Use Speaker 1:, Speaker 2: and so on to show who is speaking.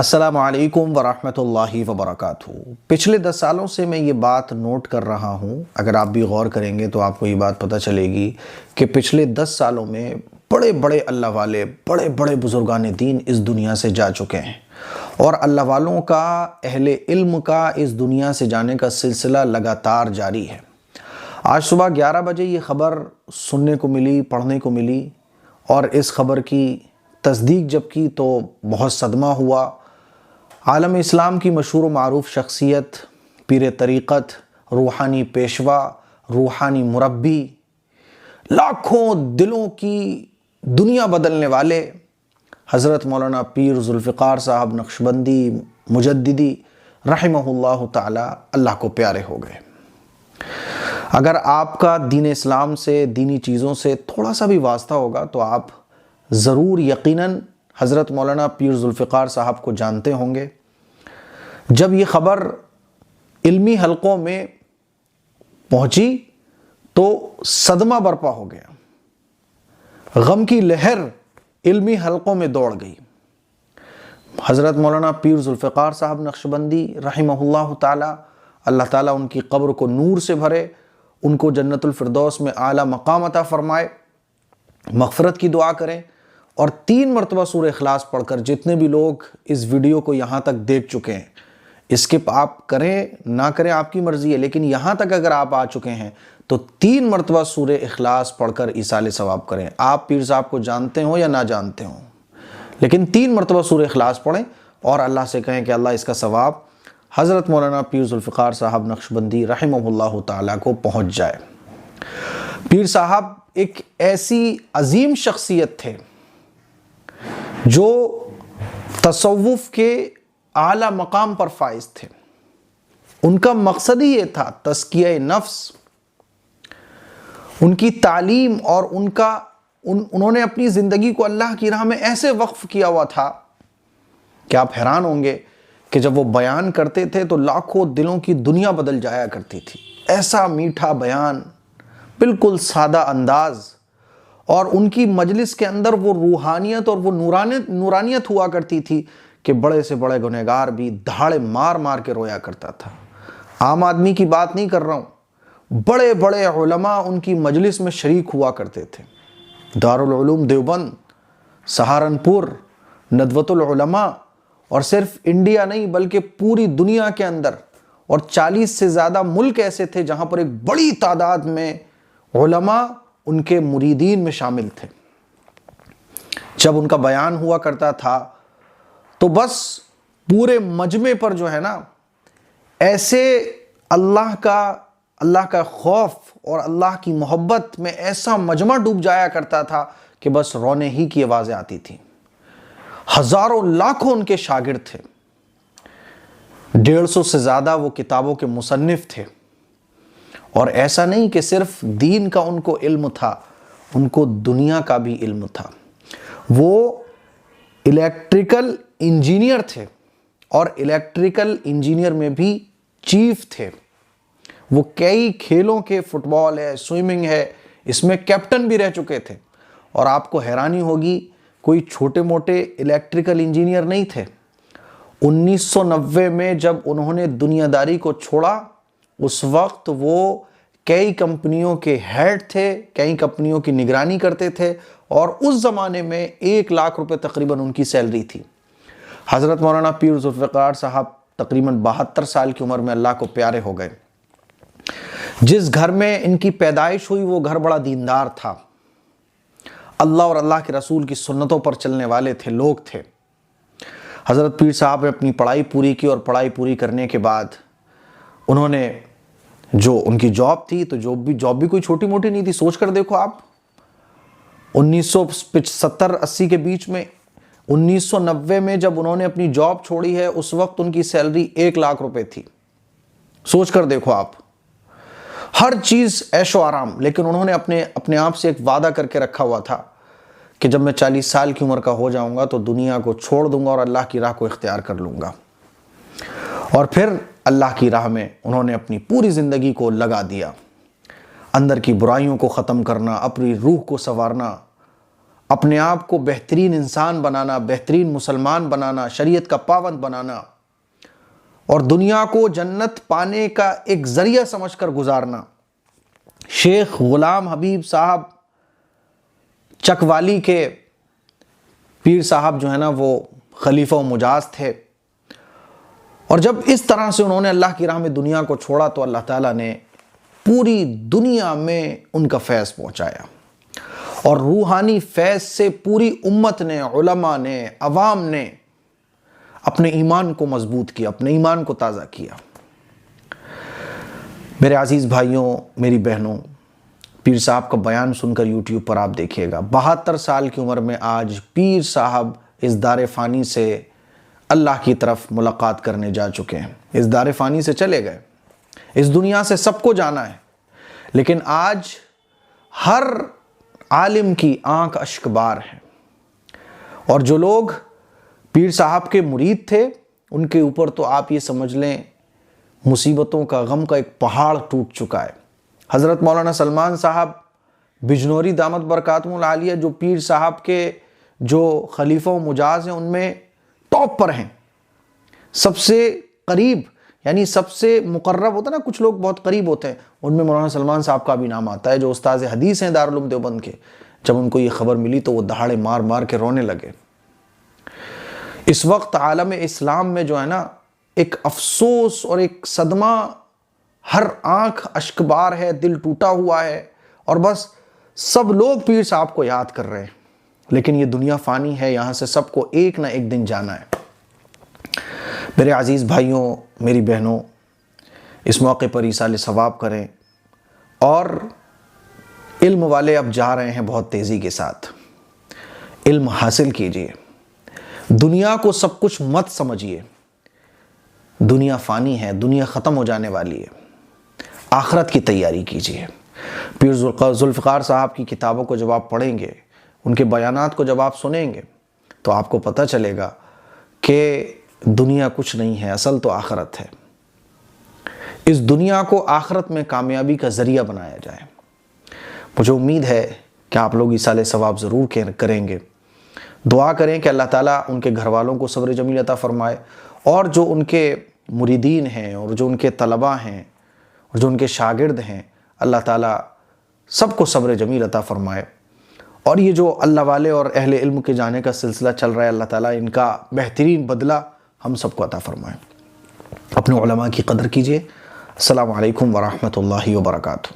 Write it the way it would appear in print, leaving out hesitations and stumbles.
Speaker 1: अस्सलामु अलैकुम वरहमतुल्लाहि वबरकातुहू। पिछले 10 सालों से मैं ये बात नोट कर रहा हूँ। अगर आप भी गौर करेंगे तो आपको ये बात पता चलेगी कि पिछले 10 सालों में बड़े बड़े अल्लाह वाले, बड़े बड़े बुजुर्गान दीन इस दुनिया से जा चुके हैं और अल्लाह वालों का, अहले इल्म का इस दुनिया से जाने का सिलसिला लगातार जारी है। आज सुबह 11 बजे ये ख़बर सुनने को मिली, पढ़ने को मिली और इस ख़बर की तस्दीक जब की तो बहुत सदमा हुआ। आलम इस्लाम की मशहूर मारूफ शख्सियत, पीर तरीक़त, रूहानी पेशवा, रूहानी मुरब्बी, लाखों दिलों की दुनिया बदलने वाले हज़रत मौलाना पीर ज़ुल्फ़िकार साहब नक्शबंदी मुजद्दिदी रहमहुल्लाह ताला अल्लाह को प्यारे हो गए। अगर आपका दीन इस्लाम से, दीनी चीज़ों से थोड़ा सा भी वास्ता होगा तो आप ज़रूर यकीनन हज़रत मौलाना पीर ज़ुल्फ़िकार साहब को जानते होंगे। जब ये ख़बर इल्मी हलक़ों में पहुँची तो सदमा बरपा हो गया, गम की लहर इल्मी हलक़ों में दौड़ गई। हज़रत मौलाना पीर ज़ुल्फ़िकार साहब नक्शबंदी रहमहुल्लाह ताला, अल्लाह ताला उनकी क़ब्र को नूर से भरे, उनको जन्नतुल फ़िरदौस में आला मकाम अता फ़रमाए, मग़फ़िरत की दुआ करें। और 3 मरतबा सूरह इखलास पढ़कर जितने भी लोग इस वीडियो को यहाँ तक देख चुके हैं, स्किप आप करें ना करें आपकी मर्ज़ी है, लेकिन यहाँ तक अगर आप आ चुके हैं तो 3 मरतबा सूरह इखलास पढ़कर ईसाले सवाब करें। आप पीर साहब को जानते हो या ना जानते हो, लेकिन 3 मरतबा सूरह इखलास पढ़ें और अल्लाह से कहें कि अल्लाह इसका सवाब हज़रत मौलाना पीर ज़ुल्फ़िकार साहब नक्शबंदी रहमहुल्लाह ताला को पहुँच जाए। पीर साहब एक ऐसी अजीम शख्सियत थे जो तसव्वुफ़ के आला मकाम पर फाइज थे। उनका मकसद ही ये था तज़किया नफ्स। उनकी तालीम और उन्होंने अपनी ज़िंदगी को अल्लाह की राह में ऐसे वक्फ़ किया हुआ था कि आप हैरान होंगे कि जब वो बयान करते थे तो लाखों दिलों की दुनिया बदल जाया करती थी। ऐसा मीठा बयान, बिल्कुल सादा अंदाज़, और उनकी मजलिस के अंदर वो रूहानियत और वो नूरानियत हुआ करती थी कि बड़े से बड़े गुनहगार भी दहाड़े मार मार के रोया करता था। आम आदमी की बात नहीं कर रहा हूँ, बड़े बड़े उलमा उनकी मजलिस में शरीक हुआ करते थे। दारुल उलूम देवबंद, सहारनपुर, नदवतुल उलमा, और सिर्फ इंडिया नहीं बल्कि पूरी दुनिया के अंदर और 40 से ज़्यादा मुल्क ऐसे थे जहाँ पर एक बड़ी तादाद में उलमा उनके मुरीदीन में शामिल थे। जब उनका बयान हुआ करता था तो बस पूरे मजमे पर जो है ना, ऐसे अल्लाह का खौफ और अल्लाह की मोहब्बत में ऐसा मजमा डूब जाया करता था कि बस रोने ही की आवाज़ें आती थी। हज़ारों लाखों उनके शागिर्द थे, 150 से ज़्यादा वो किताबों के मुसन्निफ थे। और ऐसा नहीं कि सिर्फ दीन का उनको इल्म था, उनको दुनिया का भी इल्म था। वो इलेक्ट्रिकल इंजीनियर थे और इलेक्ट्रिकल इंजीनियर में भी चीफ थे। वो कई खेलों के, फुटबॉल है, स्विमिंग है, इसमें कैप्टन भी रह चुके थे। और आपको हैरानी होगी, कोई छोटे मोटे इलेक्ट्रिकल इंजीनियर नहीं थे। 1990 में जब उन्होंने दुनियादारी को छोड़ा, उस वक्त वो कई कंपनियों के हेड थे, कई कंपनियों की निगरानी करते थे और उस ज़माने में 1 लाख रुपए तकरीबन उनकी सैलरी थी। हज़रत मौलाना पीर ज़ुल्फ़िकार साहब तकरीबन 72 साल की उम्र में अल्लाह को प्यारे हो गए। जिस घर में इनकी पैदाइश हुई वो घर बड़ा दीनदार था, अल्लाह और अल्लाह के रसूल की सुन्नतों पर चलने वाले थे, लोग थे। हज़रत पीर साहब ने अपनी पढ़ाई पूरी की और पढ़ाई पूरी करने के बाद उन्होंने जो उनकी जॉब थी, तो जॉब भी कोई छोटी मोटी नहीं थी। सोच कर देखो आप, 1970-80 के बीच में, 1990 में जब उन्होंने अपनी जॉब छोड़ी है, उस वक्त उनकी सैलरी 1 लाख रुपए थी। सोच कर देखो आप, हर चीज़ ऐशो आराम। लेकिन उन्होंने अपने आप से एक वादा करके रखा हुआ था कि जब मैं 40 साल की उम्र का हो जाऊंगा तो दुनिया को छोड़ दूंगा और अल्लाह की राह को इख्तियार कर लूँगा। और फिर अल्लाह की राह में उन्होंने अपनी पूरी ज़िंदगी को लगा दिया। अंदर की बुराइयों को ख़त्म करना, अपनी रूह को संवारना, अपने आप को बेहतरीन इंसान बनाना, बेहतरीन मुसलमान बनाना, शरीयत का पाबंद बनाना और दुनिया को जन्नत पाने का एक ज़रिया समझकर गुजारना। शेख गुलाम हबीब साहब चकवाली के पीर साहब जो है ना, वो खलीफा व मुजाज थे, और जब इस तरह से उन्होंने अल्लाह की राह में दुनिया को छोड़ा तो अल्लाह ताला ने पूरी दुनिया में उनका फैज़ पहुँचाया, और रूहानी फैज़ से पूरी उम्मत ने, उलमा ने, अवाम ने अपने ईमान को मजबूत किया, अपने ईमान को ताज़ा किया। मेरे अजीज़ भाइयों, मेरी बहनों, पीर साहब का बयान सुनकर यूट्यूब पर आप देखिएगा। 72 साल की उम्र में आज पीर साहब इस दारे फ़ानी से अल्लाह की तरफ मुलाकात करने जा चुके हैं। इस दारे फ़ानी से चले गए, इस दुनिया से सबको जाना है, लेकिन आज हर आलिम की आंख अश्कबार है। और जो लोग पीर साहब के मुरीद थे, उनके ऊपर तो आप ये समझ लें मुसीबतों का, गम का एक पहाड़ टूट चुका है। हज़रत मौलाना सलमान साहब बिजनौरी दामत बरकातुहुल आलिया, जो पीर साहब के जो खलीफा व मुजाज हैं उनमें टॉप पर हैं, सबसे करीब, यानी सबसे मुकर्रब होता है ना, कुछ लोग बहुत करीब होते हैं, उनमें मौलाना सलमान साहब का भी नाम आता है, जो उस्ताद हदीस हैं दारुल उलूम देवबंद के। जब उनको ये खबर मिली तो वो दहाड़े मार मार के रोने लगे। इस वक्त आलम इस्लाम में जो है ना, एक अफसोस और एक सदमा, हर आंख अश्कबार है, दिल टूटा हुआ है, और बस सब लोग पीर साहब को याद कर रहे हैं। लेकिन ये दुनिया फ़ानी है, यहाँ से सबको एक ना एक दिन जाना है। मेरे अजीज़ भाइयों, मेरी बहनों, इस मौके पर ईसाल सवाब करें, और इल्म वाले अब जा रहे हैं बहुत तेज़ी के साथ। इल्म हासिल कीजिए, दुनिया को सब कुछ मत समझिए। दुनिया फ़ानी है, दुनिया ख़त्म हो जाने वाली है, आखिरत की तैयारी कीजिए। पीर जुल्फ़िकार साहब की किताबों को जब आप पढ़ेंगे, उनके बयानात को जब आप सुनेंगे, तो आपको पता चलेगा कि दुनिया कुछ नहीं है, असल तो आखिरत है। इस दुनिया को आखिरत में कामयाबी का ज़रिया बनाया जाए। मुझे उम्मीद है कि आप लोग ईसाले सवाब ज़रूर करेंगे। दुआ करें कि अल्लाह ताला उनके घर वालों को सब्र जमील अता फ़रमाए, और जो उनके मुरीदीन हैं, और जो उनके तलबा हैं, और जो उनके शागिर्द हैं, अल्लाह ताला सबको सब्र जमील अता फ़रमाए। और ये जो अल्लाह वाले और अहले इल्म के जाने का सिलसिला चल रहा है, अल्लाह ताला इनका बेहतरीन बदला हम सबको अता फ़रमाए। अपने उलमा की कदर कीजिए। अस्सलामु अलैकुम व रहमतुल्लाहि व बरकातुहू।